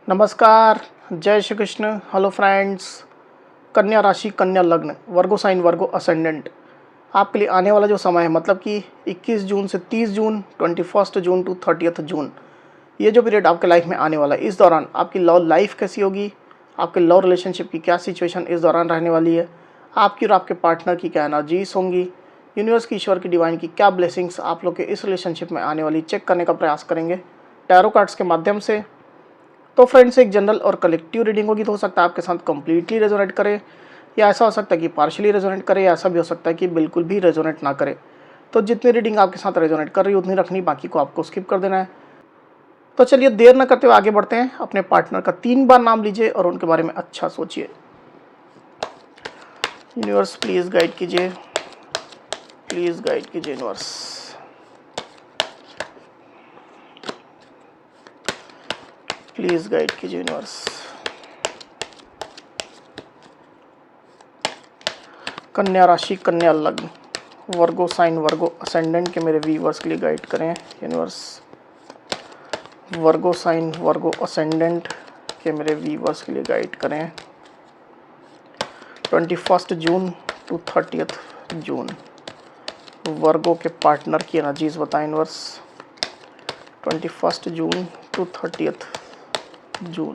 नमस्कार, जय Shri Krishna. Hello friends. कन्या राशि, कन्या लग्न, वर्गो साइन, वर्गो असेंडेंट आपके लिए आने वाला जो समय है, मतलब कि 21 जून से 30 जून, 21 जून टू 30 जून, ये जो पीरियड आपके लाइफ में आने वाला है, इस दौरान आपकी लव लाइफ कैसी होगी, आपके लव रिलेशनशिप की क्या सिचुएशन इस दौरान रहने वाली है, आपकी और आपके पार्टनर की क्या एनर्जीज होंगी, यूनिवर्स की, ईश्वर की, डिवाइन की क्या ब्लेसिंग्स आप लोग के इस रिलेशनशिप में आने वाली, चेक करने का प्रयास करेंगे टैरो कार्ड्स के माध्यम से। तो फ्रेंड्स, एक जनरल और कलेक्टिव रीडिंग होगी, तो हो सकता है आपके साथ कंप्लीटली रेजोनेट करे, या ऐसा हो सकता है कि पार्शियली रेजोनेट करे, या ऐसा भी हो सकता है कि बिल्कुल भी रेजोनेट ना करे। तो जितनी रीडिंग आपके साथ रेजोनेट कर रही है उतनी रखनी, बाकी को आपको स्किप कर देना है। तो चलिए देर न करते हुए आगे बढ़ते हैं। अपने पार्टनर का 3 बार नाम लीजिए और उनके बारे में अच्छा सोचिए। यूनिवर्स प्लीज़ गाइड कीजिए, प्लीज़ गाइड कीजिए यूनिवर्स। प्लीज़ गाइड कीजिए यूनिवर्स। कन्या राशि, कन्या लग्न, वर्गो साइन, वर्गो असेंडेंट के मेरे व्यूअर्स के लिए गाइड करें यूनिवर्स। वर्गो साइन, वर्गो असेंडेंट के मेरे व्यूअर्स के लिए गाइड करें 21 जून टू 30 जून। वर्गो के पार्टनर की एनर्जीज बताएं यूनिवर्स। 21 जून टू 30 जून,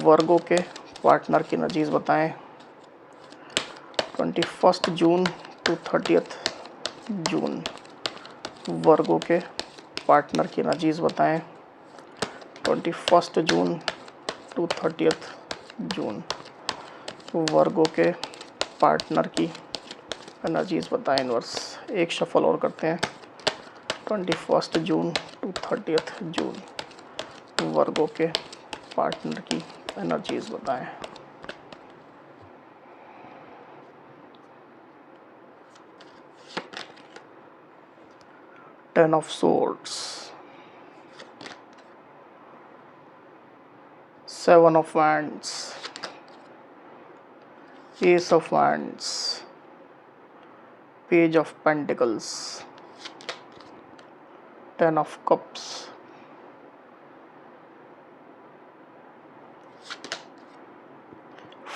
वर्गो के पार्टनर की एनर्जीज बताएं। 21 जून टू 30 जून, वर्गो के पार्टनर की एनर्जीज बताएं। 21 जून टू 30 जून, वर्गो के पार्टनर की एनर्जीज बताएं यूनिवर्स। एक शफल और करते हैं। 21 जून टू 30 जून, वर्गो के पार्टनर की एनर्जीज बताएं। Ten of Swords, 7 of Wands, Ace of Wands, Page of Pentacles, 10 of Cups,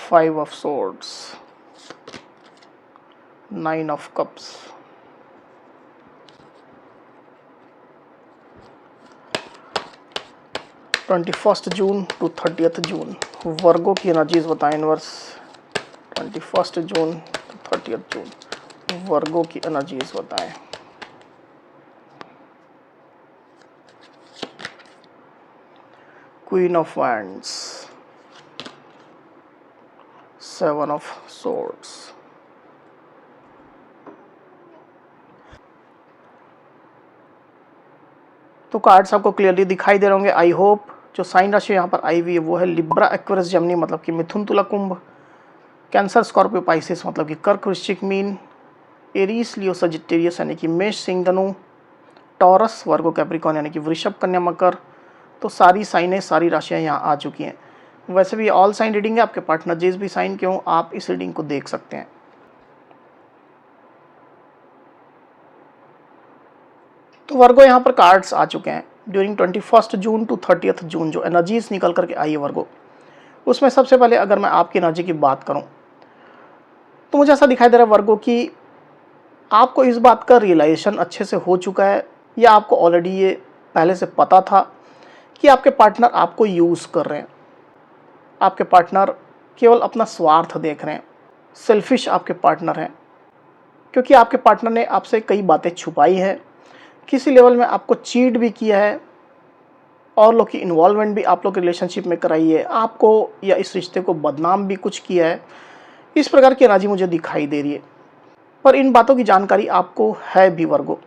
Five of Swords, 9 of Cups, twenty June to 30 June, Virgo की एनर्जीज बताएं universe. 21 June to 30 June, Virgo की energies बताएं। Queen of wands, 7 of swords, तो cards आपको clearly दिखाई दे रहे होंगे I hope. जो साइन राशि यहाँ पर आई हुई है वो है लिब्रा, एक्वेरियस, जेमिनी मतलब कि मिथुन, तुला, कुंभ, कैंसर, स्कॉर्पियो, पाइसेस मतलब कि कर्क, वृश्चिक, मीन, एरीज, लियो, सजिटेरियस यानी कि मेष, सिंह, धनु, टॉरस, वर्गो, कैप्रिकॉर्न यानी कि वृषभ, कन्या, मकर। तो सारी साइनें, सारी राशियाँ यहाँ आ चुकी हैं। वैसे भी ऑल साइन रीडिंग है, आपके पार्टनर जिस भी साइन के हों आप इस रीडिंग को देख सकते हैं। तो वर्गो यहाँ पर कार्ड्स आ चुके हैं। ड्यूरिंग 21 जून टू 30 जून जो एनर्जीज निकल करके आई है वर्गो, उसमें सबसे पहले अगर मैं आपकी एनर्जी की बात करूं तो मुझे ऐसा दिखाई दे रहा है वर्गो कि आपको इस बात का रियलाइजेशन अच्छे से हो चुका है, या आपको ऑलरेडी ये पहले से पता था कि आपके पार्टनर आपको यूज़ कर रहे हैं। आपके पार्टनर केवल अपना स्वार्थ देख रहे हैं, सेल्फिश आपके पार्टनर हैं, क्योंकि आपके पार्टनर ने आपसे कई बातें छुपाई है, किसी लेवल में आपको चीट भी किया है, और लोग की इन्वॉल्वमेंट भी आप लोग के रिलेशनशिप में कराई है, आपको या इस रिश्ते को बदनाम भी कुछ किया है। इस प्रकार की एनर्जी मुझे दिखाई दे रही है, पर इन बातों की जानकारी आपको है भी वर्गो,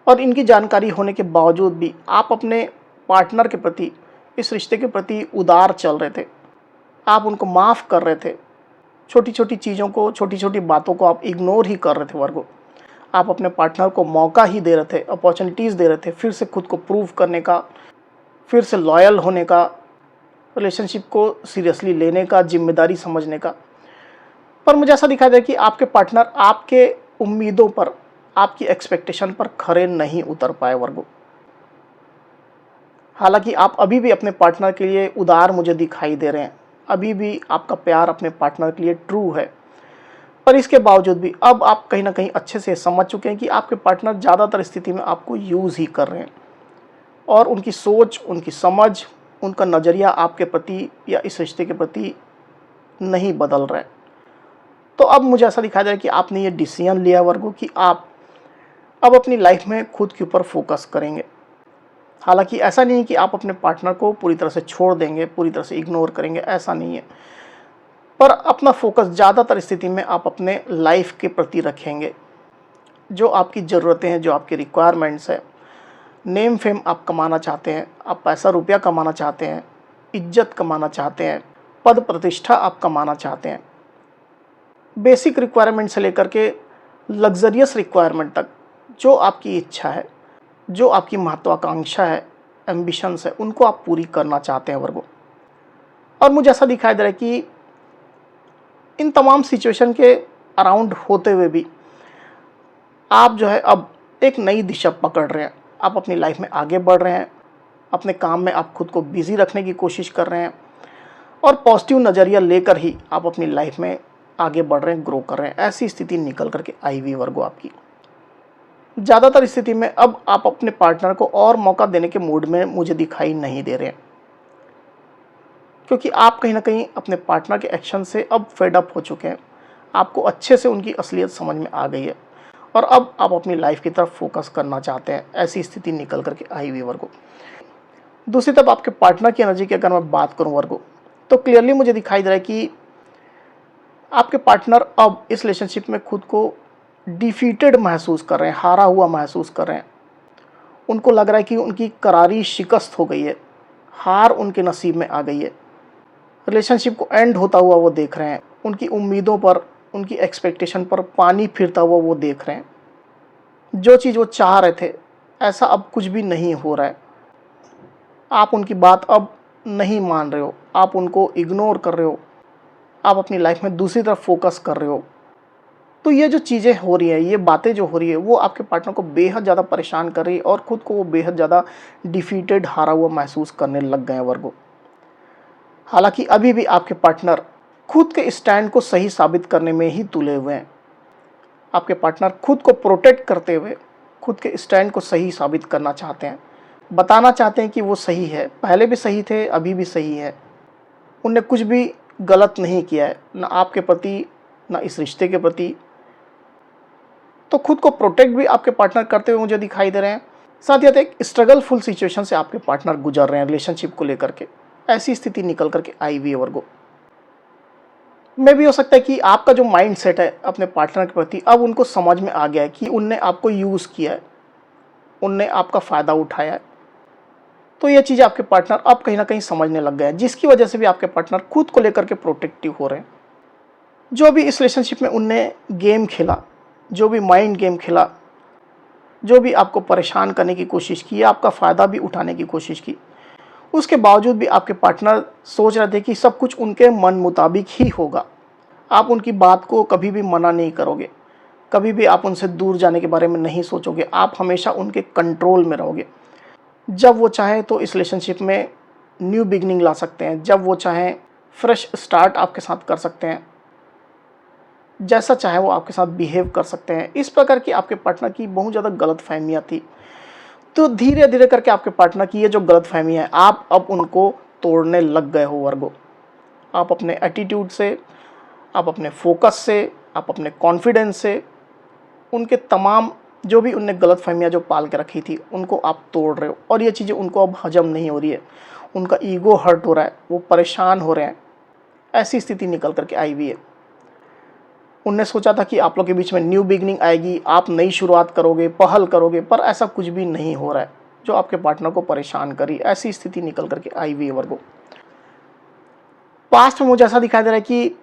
और इनकी जानकारी होने के बावजूद भी आप अपने पार्टनर के प्रति, इस रिश्ते के प्रति उदार चल रहे थे। आप उनको माफ़ कर रहे थे, छोटी छोटी चीज़ों को, छोटी छोटी बातों को आप इग्नोर ही कर रहे थे वर्गो। आप अपने पार्टनर को मौका ही दे रहे थे, अपॉर्चुनिटीज़ दे रहे थे, फिर से खुद को प्रूव करने का, फिर से लॉयल होने का, रिलेशनशिप को सीरियसली लेने का, जिम्मेदारी समझने का। पर मुझे ऐसा दिखाई दे कि आपके पार्टनर आपके उम्मीदों पर, आपकी एक्सपेक्टेशन पर खरे नहीं उतर पाए वर्गो। हालांकि आप अभी भी अपने पार्टनर के लिए उदार मुझे दिखाई दे रहे हैं, अभी भी आपका प्यार अपने पार्टनर के लिए ट्रू है, पर इसके बावजूद भी अब आप कहीं ना कहीं अच्छे से समझ चुके हैं कि आपके पार्टनर ज़्यादातर स्थिति में आपको यूज़ ही कर रहे हैं और उनकी सोच, उनकी समझ, उनका नज़रिया आपके प्रति या इस रिश्ते के प्रति नहीं बदल रहा है। तो अब मुझे ऐसा दिखाई दे रहा है कि आपने ये डिसीजन लिया वर्गो कि आप अब अपनी लाइफ में खुद के ऊपर फोकस करेंगे। हालांकि ऐसा नहीं है कि आप अपने पार्टनर को पूरी तरह से छोड़ देंगे, पूरी तरह से इग्नोर करेंगे, ऐसा नहीं है, पर अपना फोकस ज़्यादातर स्थिति में आप अपने लाइफ के प्रति रखेंगे। जो आपकी ज़रूरतें हैं, जो आपकी रिक्वायरमेंट्स है, नेम फेम आप कमाना चाहते हैं, आप पैसा रुपया कमाना चाहते हैं, इज्जत कमाना चाहते हैं, पद प्रतिष्ठा आप कमाना चाहते हैं, बेसिक रिक्वायरमेंट से लेकर के लग्जरियस रिक्वायरमेंट तक, जो आपकी इच्छा है, जो आपकी महत्वाकांक्षा है, एम्बिशंस है, उनको आप पूरी करना चाहते हैं वर्गो। और मुझे ऐसा दिखाई दे रहा है कि इन तमाम सिचुएशन के अराउंड होते हुए भी आप जो है अब एक नई दिशा पकड़ रहे हैं, आप अपनी लाइफ में आगे बढ़ रहे हैं, अपने काम में आप खुद को बिजी रखने की कोशिश कर रहे हैं और पॉजिटिव नज़रिया लेकर ही आप अपनी लाइफ में आगे बढ़ रहे हैं, ग्रो कर रहे हैं। ऐसी स्थिति निकल करके आई हुई वर्गो आपकी। ज़्यादातर स्थिति में अब आप अपने पार्टनर को और मौका देने के मूड में मुझे दिखाई नहीं दे रहे हैं, क्योंकि आप कहीं ना कहीं अपने पार्टनर के एक्शन से अब फेड अप हो चुके हैं। आपको अच्छे से उनकी असलियत समझ में आ गई है और अब आप अपनी लाइफ की तरफ फोकस करना चाहते हैं। ऐसी स्थिति निकल करके आई हुई वर्गो। दूसरी तरफ आपके पार्टनर की एनर्जी की अगर मैं बात करूं वर्गो, तो क्लियरली मुझे दिखाई दे रहा है कि आपके पार्टनर अब इस रिलेशनशिप में खुद को डिफीटेड महसूस कर रहे हैं, हारा हुआ महसूस कर रहे हैं। उनको लग रहा है कि उनकी करारी शिकस्त हो गई है, हार उनके नसीब में आ गई है। रिलेशनशिप को एंड होता हुआ वो देख रहे हैं, उनकी उम्मीदों पर, उनकी एक्सपेक्टेशन पर पानी फिरता हुआ वो देख रहे हैं। जो चीज़ वो चाह रहे थे ऐसा अब कुछ भी नहीं हो रहा है। आप उनकी बात अब नहीं मान रहे हो, आप उनको इग्नोर कर रहे हो, आप अपनी लाइफ में दूसरी तरफ फोकस कर रहे हो। तो ये जो चीज़ें हो रही हैं, ये बातें जो हो रही है, वो आपके पार्टनर को बेहद ज़्यादा परेशान कर रही है और ख़ुद को वो बेहद ज़्यादा डिफीटेड, हारा हुआ महसूस करने लग गए हैं वर्गो। हालांकि अभी भी आपके पार्टनर खुद के स्टैंड को सही साबित करने में ही तुले हुए हैं। आपके पार्टनर खुद को प्रोटेक्ट करते हुए खुद के स्टैंड को सही साबित करना चाहते हैं, बताना चाहते हैं कि वो सही है, पहले भी सही थे, अभी भी सही है। उनने कुछ भी गलत नहीं किया है, ना आपके प्रति, ना इस रिश्ते के प्रति। तो खुद को प्रोटेक्ट भी आपके पार्टनर करते हुए मुझे दिखाई दे रहे हैं। साथ ही साथ एक स्ट्रगलफुल सिचुएशन से आपके पार्टनर गुजर रहे हैं रिलेशनशिप को लेकर के। ऐसी स्थिति निकल करके आई हुई है वर्गो। में भी हो सकता है कि आपका जो माइंड सेट है अपने पार्टनर के प्रति, अब उनको समझ में आ गया है कि उनने आपको यूज़ किया है, उनने आपका फ़ायदा उठाया है। तो ये चीज़ आपके पार्टनर अब कहीं ना कहीं समझने लग गए हैं, जिसकी वजह से भी आपके पार्टनर खुद को लेकर के प्रोटेक्टिव हो रहे हैं। जो भी इस रिलेशनशिप में उनने गेम खेला, जो भी माइंड गेम खेला, जो भी आपको परेशान करने की कोशिश की या आपका फ़ायदा भी उठाने की कोशिश की, उसके बावजूद भी आपके पार्टनर सोच रहे थे कि सब कुछ उनके मन मुताबिक ही होगा। आप उनकी बात को कभी भी मना नहीं करोगे, कभी भी आप उनसे दूर जाने के बारे में नहीं सोचोगे, आप हमेशा उनके कंट्रोल में रहोगे। जब वो चाहे तो इस रिलेशनशिप में न्यू बिगनिंग ला सकते हैं, जब वो चाहें फ्रेश स्टार्ट आपके साथ कर सकते हैं, जैसा चाहे वो आपके साथ बिहेव कर सकते हैं। इस प्रकार की आपके पार्टनर की बहुत ज़्यादा गलतफहमियाँ थी। तो धीरे धीरे करके आपके पार्टनर की ये जो गलतफहमियाँ है, आप अब उनको तोड़ने लग गए हो वर्गो। आप अपने एटीट्यूड से, आप अपने फोकस से, आप अपने कॉन्फिडेंस से उनके तमाम जो भी उनने गलतफहमियाँ जो पाल के रखी थी उनको आप तोड़ रहे हो और ये चीज़ें उनको अब हजम नहीं हो रही है। उनका ईगो हर्ट हो रहा है, वो परेशान हो रहे हैं। ऐसी स्थिति निकल करके आई हुई है। उनने सोचा था कि आप लोग के बीच में न्यू बिगनिंग आएगी, आप नई शुरुआत करोगे, पहल करोगे, पर ऐसा कुछ भी नहीं हो रहा है, जो आपके पार्टनर को परेशान करी। ऐसी स्थिति निकल करके आई हुई है वर्गो। पास्ट में मुझे ऐसा दिखाई दे रहा है कि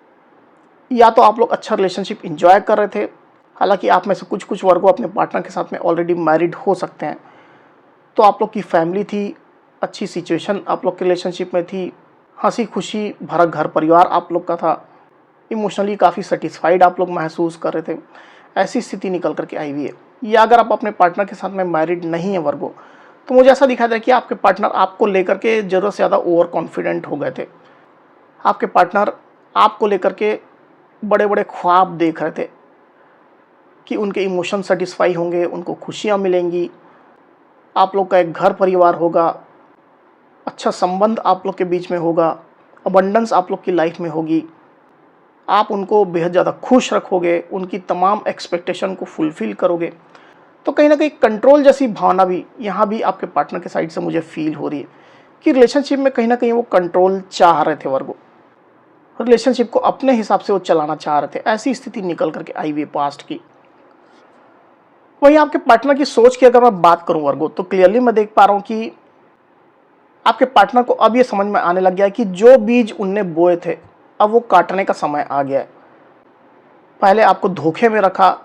या तो आप लोग अच्छा रिलेशनशिप इंजॉय कर रहे थे, हालांकि आप में से कुछ वर्गो अपने पार्टनर के साथ में ऑलरेडी मैरिड हो सकते हैं। तो आप लोग की फैमिली थी, अच्छी सिचुएशन आप लोग के रिलेशनशिप में थी, हंसी खुशी भरा घर परिवार आप लोग का था, इमोशनली काफ़ी सेटिस्फाइड आप लोग महसूस कर रहे थे। ऐसी स्थिति निकल करके आई हुई है। या अगर आप अपने पार्टनर के साथ में मैरिड नहीं है वर्गो, तो मुझे ऐसा दिखाई दे कि आपके पार्टनर आपको लेकर के ज़रूरत से ज़्यादा ओवर कॉन्फिडेंट हो गए थे। आपके पार्टनर आपको लेकर के बड़े बड़े ख्वाब देख रहे थे कि उनके इमोशन सेटिस्फाई होंगे, उनको खुशियाँ मिलेंगी, आप लोग का एक घर परिवार होगा, अच्छा संबंध आप लोग के बीच में होगा, अबंडेंस आप लोग की लाइफ में होगी, आप उनको बेहद ज़्यादा खुश रखोगे, उनकी तमाम एक्सपेक्टेशन को फुलफ़िल करोगे। तो कहीं न कहीं कंट्रोल जैसी भावना भी यहाँ भी आपके पार्टनर के साइड से मुझे फ़ील हो रही है कि रिलेशनशिप में कहीं न कहीं वो कंट्रोल चाह रहे थे वर्गो। रिलेशनशिप को अपने हिसाब से वो चलाना चाह रहे थे। ऐसी स्थिति निकल कर के आई हुई है पास्ट की। वहीं आपके पार्टनर की सोच की अगर मैं बात करूँ वर्गो, तो क्लियरली मैं देख पा रहा हूँ कि आपके पार्टनर को अब ये समझ में आने लग गया है कि जो बीज उनने बोए थे, अब वो काटने का समय आ गया है। पहले आपको धोखे में रखा,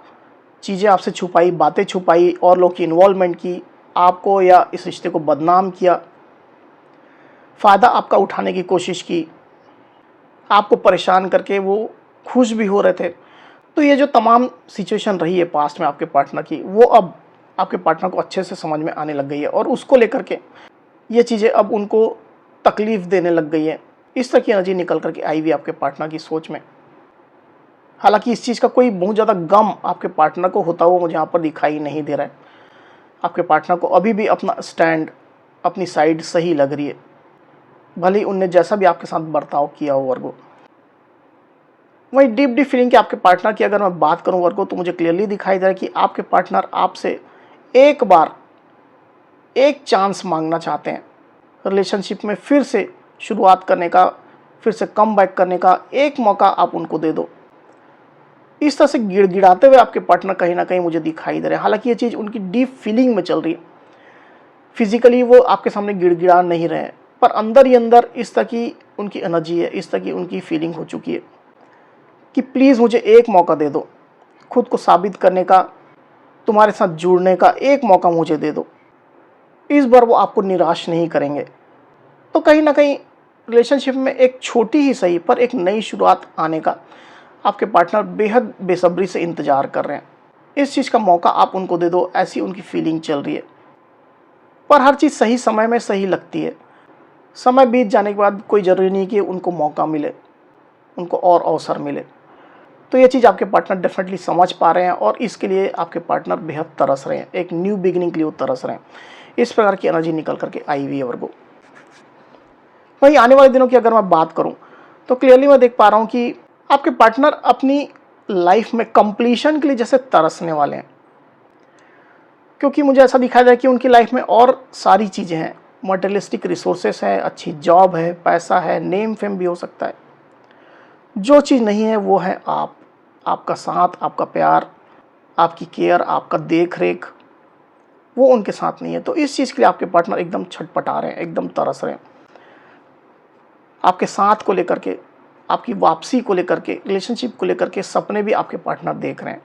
चीज़ें आपसे छुपाई, बातें छुपाई और लोगों की इन्वॉल्वमेंट की, आपको या इस रिश्ते को बदनाम किया, फ़ायदा आपका उठाने की कोशिश की, आपको परेशान करके वो खुश भी हो रहे थे। तो ये जो तमाम सिचुएशन रही है पास्ट में आपके पार्टनर की, वो अब आपके पार्टनर को अच्छे से समझ में आने लग गई है और उसको लेकर के ये चीज़ें अब उनको तकलीफ़ देने लग गई है। इस तरह की एनर्जी निकल कर के आई हुई आपके पार्टनर की सोच में। हालाँकि इस चीज़ का कोई बहुत ज़्यादा गम आपके पार्टनर को होता हुआ मुझे यहाँ पर दिखाई नहीं दे रहा है। आपके पार्टनर को अभी भी अपना स्टैंड, अपनी साइड सही लग रही है, भले ही उनने जैसा भी आपके साथ बर्ताव किया हो वर्गो। वहीं डीप फीलिंग की आपके पार्टनर की अगर मैं बात करूं वर्गो, तो मुझे क्लियरली दिखाई दे रहा है कि आपके पार्टनर आपसे एक बार एक चांस मांगना चाहते हैं। रिलेशनशिप में फिर से शुरुआत करने का, फिर से कम बैक करने का एक मौका आप उनको दे दो। इस तरह से गिड़गिड़ाते हुए आपके पार्टनर कहीं ना कहीं मुझे दिखाई दे रहे हैं। हालांकि ये चीज़ उनकी डीप फीलिंग में चल रही है, फिजिकली वो आपके सामने गिड़गिड़ा नहीं रहे हैं, पर अंदर ही अंदर इस तरह की उनकी एनर्जी है, इस तरह की उनकी फीलिंग हो चुकी है कि प्लीज़ मुझे एक मौका दे दो, खुद को साबित करने का, तुम्हारे साथ जुड़ने का एक मौका मुझे दे दो। इस बार वो आपको निराश नहीं करेंगे। तो कहीं ना कहीं रिलेशनशिप में एक छोटी ही सही पर एक नई शुरुआत आने का आपके पार्टनर बेहद बेसब्री से इंतज़ार कर रहे हैं। इस चीज़ का मौका आप उनको दे दो, ऐसी उनकी फीलिंग चल रही है। पर हर चीज़ सही समय में सही लगती है। समय बीत जाने के बाद कोई ज़रूरी नहीं कि उनको मौका मिले, उनको और अवसर मिले। तो ये चीज़ आपके पार्टनर डेफिनेटली समझ पा रहे हैं और इसके लिए आपके पार्टनर बेहद तरस रहे हैं। एक न्यू बिगिनिंग के लिए वो तरस रहे हैं। इस प्रकार की एनर्जी निकल करके आई हुई है वर्गो। वहीं आने वाले दिनों की अगर मैं बात करूं, तो क्लियरली मैं देख पा रहा हूं कि आपके पार्टनर अपनी लाइफ में कंप्लीशन के लिए जैसे तरसने वाले हैं, क्योंकि मुझे ऐसा दिखाई दे रहा है कि उनकी लाइफ में और सारी चीज़ें हैं। मटेरियलिस्टिक रिसोर्सेस है, अच्छी जॉब है, पैसा है, नेम फेम भी हो सकता है। जो चीज़ नहीं है वो है आप, आपका साथ, आपका प्यार, आपकी केयर, आपका देख रेख, वो उनके साथ नहीं है। तो इस चीज़ के लिए आपके पार्टनर एकदम छटपटा रहे हैं, एकदम तरस रहे हैं। आपके साथ को लेकर के, आपकी वापसी को लेकर के, रिलेशनशिप को लेकर के सपने भी आपके पार्टनर देख रहे हैं।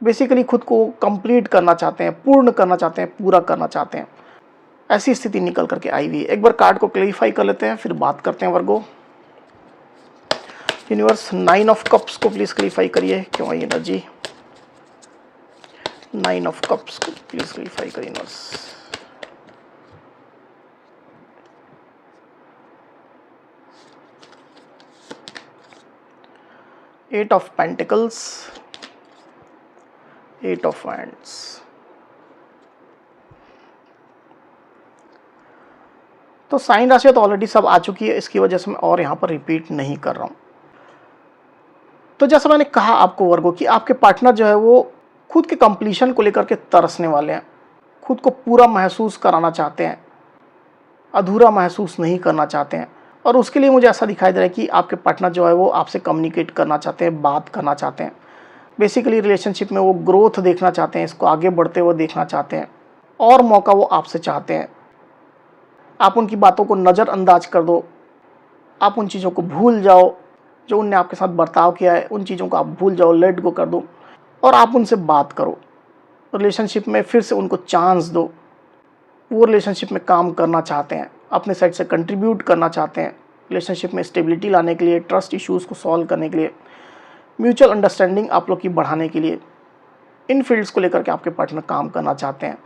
बेसिकली खुद को कंप्लीट करना चाहते हैं, पूर्ण करना चाहते हैं, पूरा करना चाहते हैं। ऐसी स्थिति निकल करके आई हुई है। एक बार कार्ड को क्लैरिफाई कर लेते हैं, फिर बात करते हैं वर्गो। यूनिवर्स 9 ऑफ कप्स को प्लीज़ क्लैरिफाई करिए, क्यों आई एनर्जी 9 ऑफ कप्स को प्लीज़ क्लैरिफाई करिए universe. Eight of pentacles, 8 of wands. तो साइन राशि तो ऑलरेडी सब आ चुकी है, इसकी वजह से मैं और यहाँ पर रिपीट नहीं कर रहा हूँ। तो जैसा मैंने कहा आपको वर्गो कि आपके पार्टनर जो है वो खुद के कंप्लीशन को लेकर के तरसने वाले हैं, खुद को पूरा महसूस कराना चाहते हैं, अधूरा महसूस नहीं करना चाहते हैं। और उसके लिए मुझे ऐसा दिखाई दे रहा है कि आपके पार्टनर जो है वो आपसे कम्युनिकेट करना चाहते हैं, बात करना चाहते हैं। बेसिकली रिलेशनशिप में वो ग्रोथ देखना चाहते हैं, इसको आगे बढ़ते हुए देखना चाहते हैं और मौका वो आपसे चाहते हैं। आप उनकी बातों को नज़रअंदाज कर दो, आप उन चीज़ों को भूल जाओ जो उनने आपके साथ बर्ताव किया है, उन चीज़ों को आप भूल जाओ, लेट गो कर दो और आप उनसे बात करो। रिलेशनशिप में फिर से उनको चांस दो। वो रिलेशनशिप में काम करना चाहते हैं, अपने साइड से कंट्रीब्यूट करना चाहते हैं, रिलेशनशिप में स्टेबिलिटी लाने के लिए, ट्रस्ट इश्यूज़ को सॉल्व करने के लिए, म्यूचुअल अंडरस्टैंडिंग आप लोग की बढ़ाने के लिए, इन फील्ड्स को लेकर के आपके पार्टनर काम करना चाहते हैं।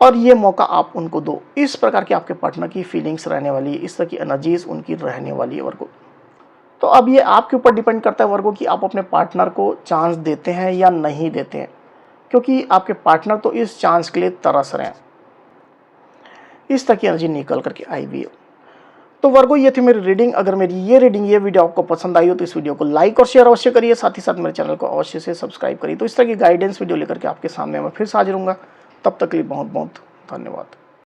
और ये मौका आप उनको दो। इस प्रकार की आपके पार्टनर की फीलिंग्स रहने वाली है, इस तरह की एनर्जीज उनकी रहने वाली है वर्गो। तो अब ये आपके ऊपर डिपेंड करता है वर्गो कि आप अपने पार्टनर को चांस देते हैं या नहीं देते हैं, क्योंकि आपके पार्टनर तो इस चांस के लिए तरस रहे हैं। इस तरह की एनर्जी निकल करके आई हुई है। तो वर्गो ये थी मेरी रीडिंग। अगर मेरी ये रीडिंग, ये वीडियो आपको पसंद आई हो तो इस वीडियो को लाइक और शेयर अवश्य करिए, साथ ही साथ मेरे चैनल को अवश्य से सब्सक्राइब करिए। तो इस तरह की गाइडेंस वीडियो लेकर के आपके सामने मैं फिर से हाजिर हूँगा। तब तक के लिए बहुत बहुत धन्यवाद।